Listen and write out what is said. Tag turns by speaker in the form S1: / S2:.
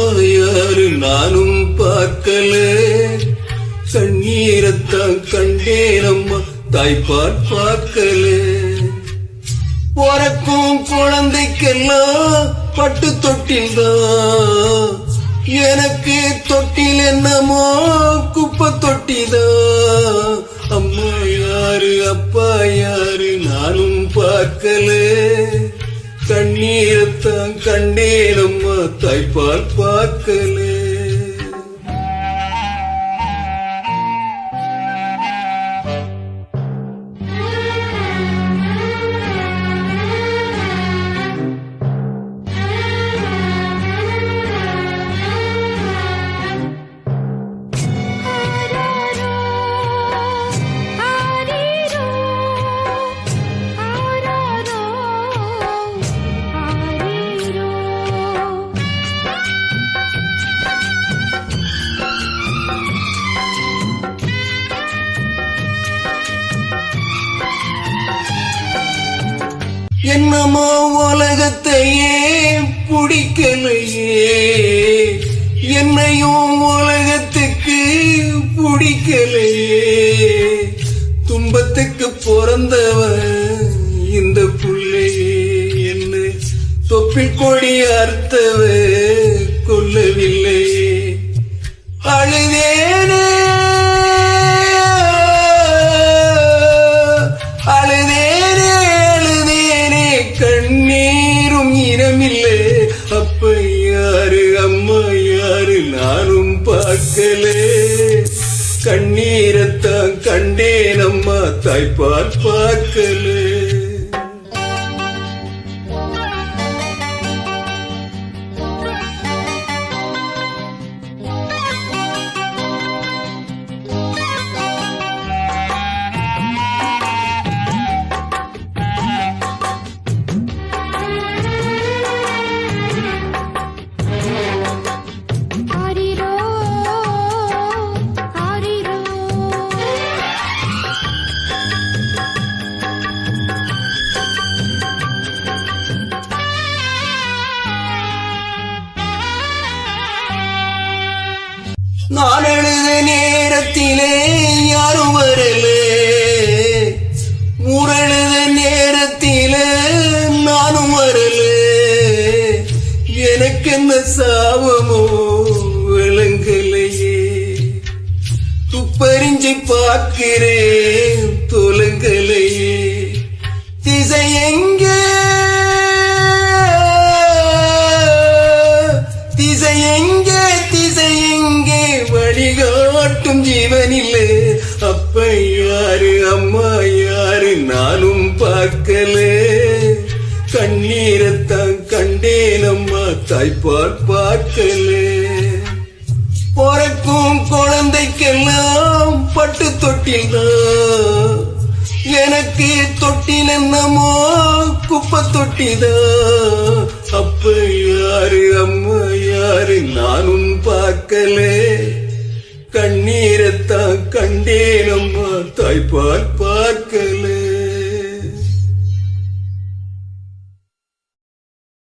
S1: அம்மா யாரு நானும் பார்க்கல, கண்ணீரத்தான் கண்டேன் அம்மா தாய்ப்பால் பார்க்கல. பிறக்கும் குழந்தைக்கெல்லாம் பட்டு தொட்டில் தான், எனக்கு தொட்டில் என்னமோ குப்பை தொட்டிதான். அம்மா யாரு அப்பா யாரு நானும் பார்க்கல, கண்ணீரத்தான் கண்டேன் அம்மா தாய்ப்பால் பார்க்கல. என்னமோ உலகத்தையே பிடிக்கலையே, என்னையும் உலகத்துக்கு பிடிக்கலையே. துன்பத்துக்கு பிறந்தவன் இந்த புள்ளையே, என்ன தொப்பில் கொடி அறுத்தவ கொல்லவில்லையே. அழுதேனே கண்ணீரும் இனமில்லை. அப்ப யாரு அம்மா யாரு நானும் பார்க்கல, கண்ணீரத்தான் கண்டேன் அம்மா தாய்ப்பால் பார்க்கல. நான் எழுத நேரத்திலே யாரும் வரல, முரழுத நேரத்திலே நானும் வரல. எனக்கு என்ன சாவமோ விளங்கலையே, துப்பறிஞ்சு பார்க்கிறேன் தொலங்கலையே. திசை எங்கே திசை எங்கே திசை எங்கே வழிகாட்டும் ஜீவனில்லை. அப்ப யாரு அம்மா யாரு நானும் பார்க்கல, கண்ணீரத்தான் கண்டேன் அம்மா தாய்ப்பால் பார்க்கல. பிறக்கும் குழந்தைக்கெல்லாம் பட்டு தொட்டில் தான், எனக்கு தொட்டில் என்னமோ குப்பை தொட்டிதான். அப்ப யாரு அம்மா யாரு நானும் பார்க்கல, கண்ணீரத்தான் கண்டேன் அம்மா தாய்ப்பால்